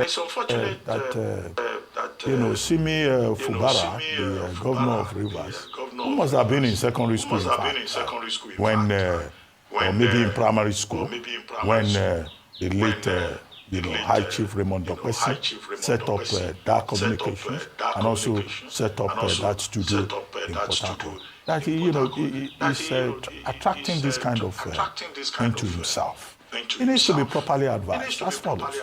It's unfortunate Simi FUBARA, the governor of Rivers, who must have been in secondary school, in fact, when, or maybe in primary school, when the late High Chief Raymond Dokwesi set up dark communications and also set up that studio in Port Harcourt. That he is attracting this kind of thing to himself. It needs to be properly advised as follows.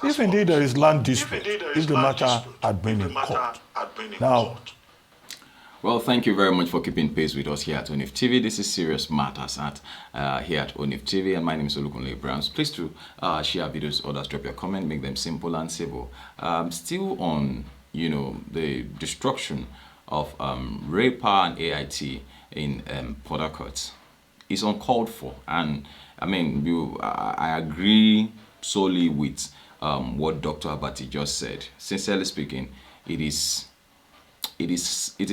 If indeed there is land dispute, if the matter had been in court. Now, well, thank you very much for keeping pace with us here at ONIF TV. This is Serious Matters here at ONIF TV, and my name is Olukunle Browns. Please to share videos, others drop your comment, make them simple and civil. Still on, the destruction of RAPA and AIT in Port Harcourt is uncalled for, and I mean, I agree solely with what Dr. ABATTI just said. Sincerely speaking, it is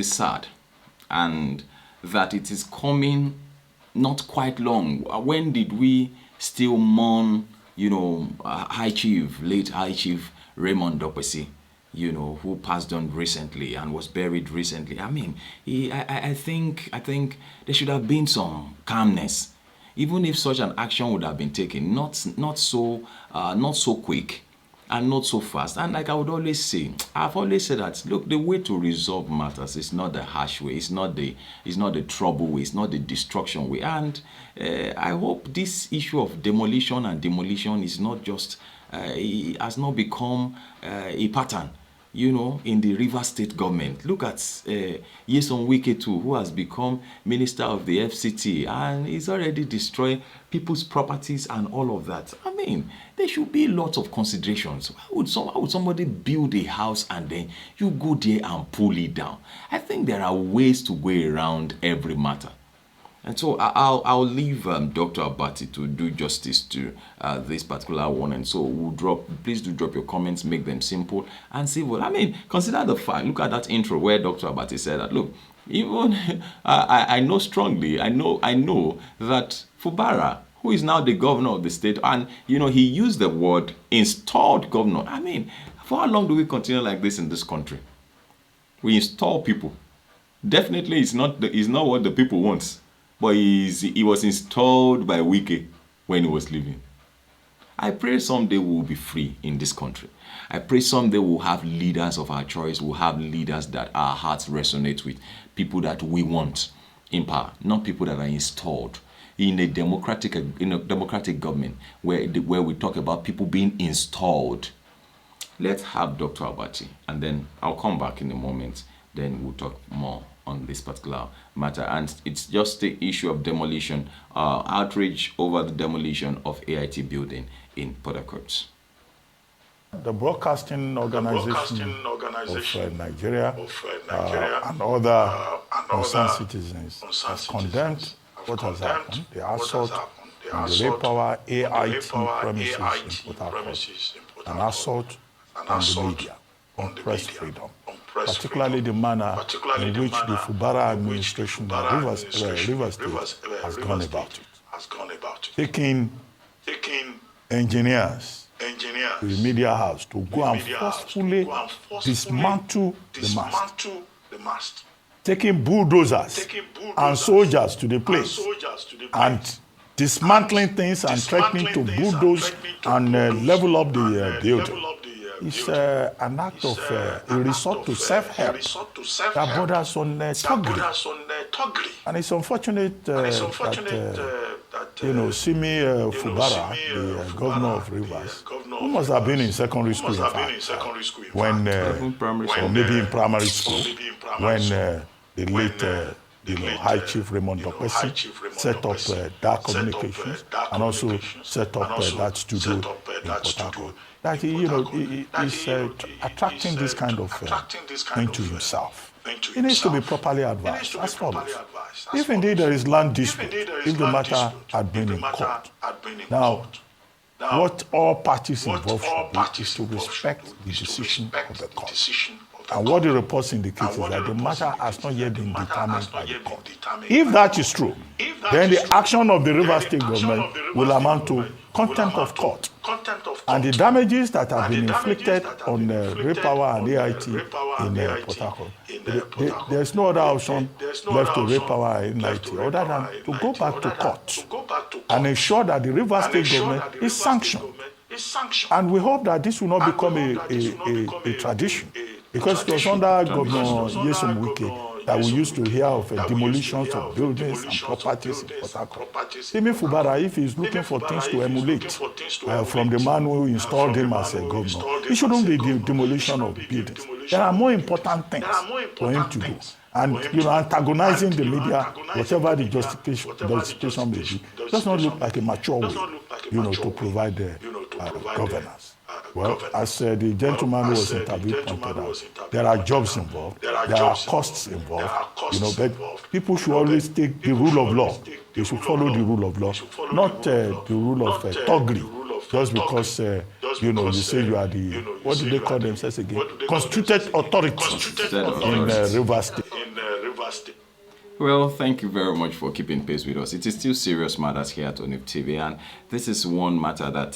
sad, and that it is coming not quite long. When did we still mourn, late High Chief Raymond Dokwesi, who passed on recently and was buried recently? I mean, I think there should have been some calmness. Even if such an action would have been taken, not so quick and not so fast. And like I would always say, I've always said that, look, the way to resolve matters is not the harsh way, it's not the trouble way, it's not the destruction way. And I hope this issue of demolition is not just, it has not become a pattern, in the Rivers State government. Look at Nyesom Wike too, who has become Minister of the FCT, and he's already destroyed people's properties and all of that. I mean, there should be lots of considerations. Why would somebody build a house and then you go there and pull it down? I think there are ways to go around every matter. And so I'll leave Dr. ABATTI to do justice to this particular one. And so please do drop your comments, make them simple and civil. I mean, consider the fact, look at that intro where Dr. ABATTI said that, look, even I know strongly, I know that FUBARA, who is now the governor of the state, and he used the word installed governor. I mean, for how long do we continue like this in this country? We install people. Definitely it's not what the people want. But he was installed by WIKE when he was leaving. I pray someday we will be free in this country. I pray someday we'll have leaders of our choice. We'll have leaders that our hearts resonate with. People that we want in power, not people that are installed. In a democratic government where we talk about people being installed. Let's have Dr. ABATTI, and then I'll come back in a moment. Then we'll talk more on this particular matter, and it's just the issue of demolition, outrage over the demolition of AIT building in Port Harcourt. The Broadcasting Organization of Nigeria and other concerned citizens has condemned what has happened, the assault on the RAPA AIT premises in Port Harcourt, an assault on the media, on press freedom, particularly the manner in which the FUBARA administration of Rivers State has gone about it. Taking engineers to the media house to go and forcefully dismantle the mast. Taking bulldozers and soldiers to the place and dismantling things and threatening to bulldoze and level up the building. It's an act of a resort to self-help that borders on thuggery. And it's unfortunate that Simi FUBARA, the governor of Rivers, who must have been in secondary school, in fact, when, or maybe in primary school, when the late High Chief Raymond Dokwesi set up dark communications and also set up that studio in Port Harcourt. That he is attracting this kind of thing to himself. It needs to be properly advised as follows. If indeed there is land dispute, if the matter had been in court. Now, what all parties involved should do is to respect the decision of the court. And what the reports indicate is that the matter has not yet been determined by the court. If that is true, then the action of the Rivers State government will amount to contempt of court. And the damages that have been inflicted on Ray Power and AIT in Port Harcourt, there's no other option left to Ray Power and AIT other than to go back to court and ensure that the Rivers State government is sanctioned. And we hope that this will not become a tradition, because it was under Governor Nyesom Wike that we used to hear of demolitions of buildings and properties in Port Harcourt. Even FUBARA, if he's looking for things to emulate from the man who installed him as a governor, it shouldn't be the demolition of buildings. There are more important things for him to do. And antagonizing the media, whatever the justification may be, does not look like a mature way, to provide governance. Well, as the gentleman who was interviewed pointed out, there are jobs involved, there are costs involved, but people should always take the rule of law. They should follow the rule of law, not the rule of thuggery. Just because, you say you are the, what do they call themselves again? Constituted authority in Rivers State. Well, thank you very much for keeping pace with us. It is still serious matters here at ONIF TV, and this is one matter that,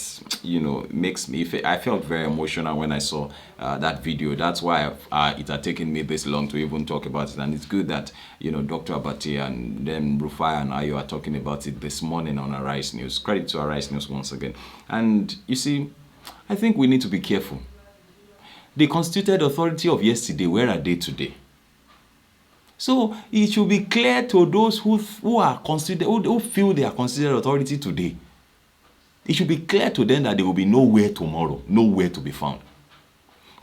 makes me, I felt very emotional when I saw that video. That's why it had taken me this long to even talk about it, and it's good that, Dr. ABATTI and then Rufai and Ayo are talking about it this morning on Arise News. Credit to Arise News once again. And you see, I think we need to be careful. The constituted authority of yesterday, where are they today? So it should be clear to those who are considered, who feel they are considered authority today. It should be clear to them that they will be nowhere tomorrow, nowhere to be found.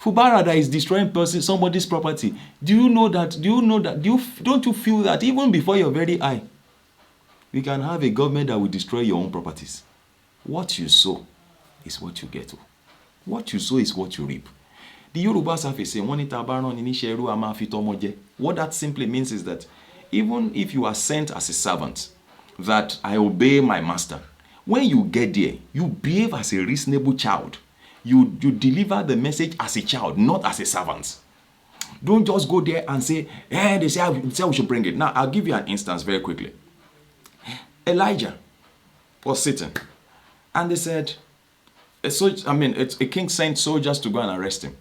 FUBARA that is destroying somebody's property. Do you know that? Don't you feel that even before your very eye, we can have a government that will destroy your own properties? What you sow is what you get to. What you sow is what you reap. The Yorubas have a saying, what that simply means is that even if you are sent as a servant, that I obey my master, when you get there, you behave as a reasonable child. You deliver the message as a child, not as a servant. Don't just go there and say, they say we should bring it. Now, I'll give you an instance very quickly. Elijah was sitting, and they said, a king sent soldiers to go and arrest him.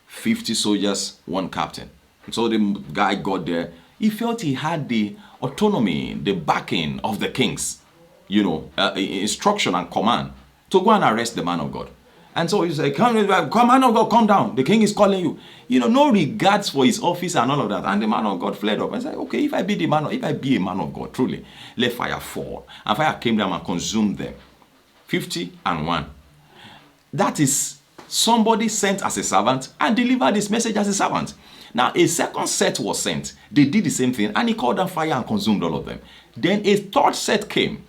50 soldiers, one captain. So the guy got there. He felt he had the autonomy, the backing of the king's, instruction and command to go and arrest the man of God. And so he said, come, man of God, come down. The king is calling you. No regards for his office and all of that. And the man of God fled up and said, okay, if I be a man of God, truly, let fire fall. And fire came down and consumed them. 50 and 1. That is somebody sent as a servant and delivered this message as a servant. Now, a second set was sent. They did the same thing, and he called down fire and consumed all of them. Then a third set came.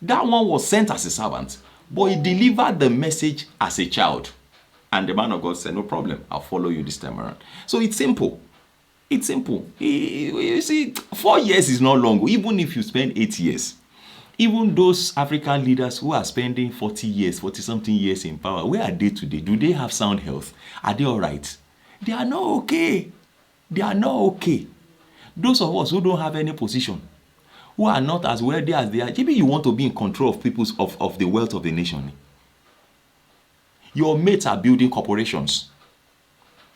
That one was sent as a servant, but he delivered the message as a child. And the man of God said, no problem, I'll follow you this time around. So it's simple. It's simple. You see, 4 years is not long, even if you spend 8 years. Even those African leaders who are spending 40 years, 40-something years in power, where are they today? Do they have sound health? Are they all right? They are not okay. They are not okay. Those of us who don't have any position, who are not as wealthy as they are, maybe you want to be in control of the wealth of the nation. Your mates are building corporations.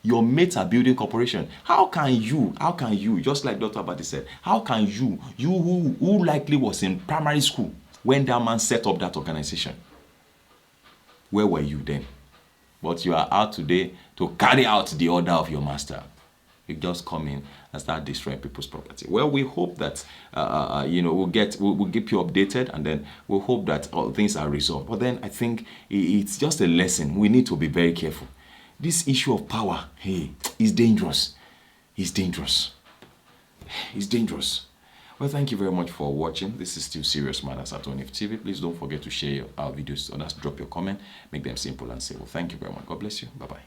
Your mates are building corporations. How can you, just like Dr. ABATTI said, how can you who likely was in primary school when that man set up that organization? Where were you then? But you are out today to carry out the order of your master. You just come in and start destroying people's property. Well, we hope that we'll keep you updated, and then we'll hope that all things are resolved. But then I think it's just a lesson. We need to be very careful. This issue of power, is dangerous. It's dangerous. It's dangerous. Well, thank you very much for watching. This is still Serious Matters at ONIF TV. Please don't forget to share our videos with others. Drop your comment. Make them simple and simple. Thank you very much. God bless you. Bye-bye.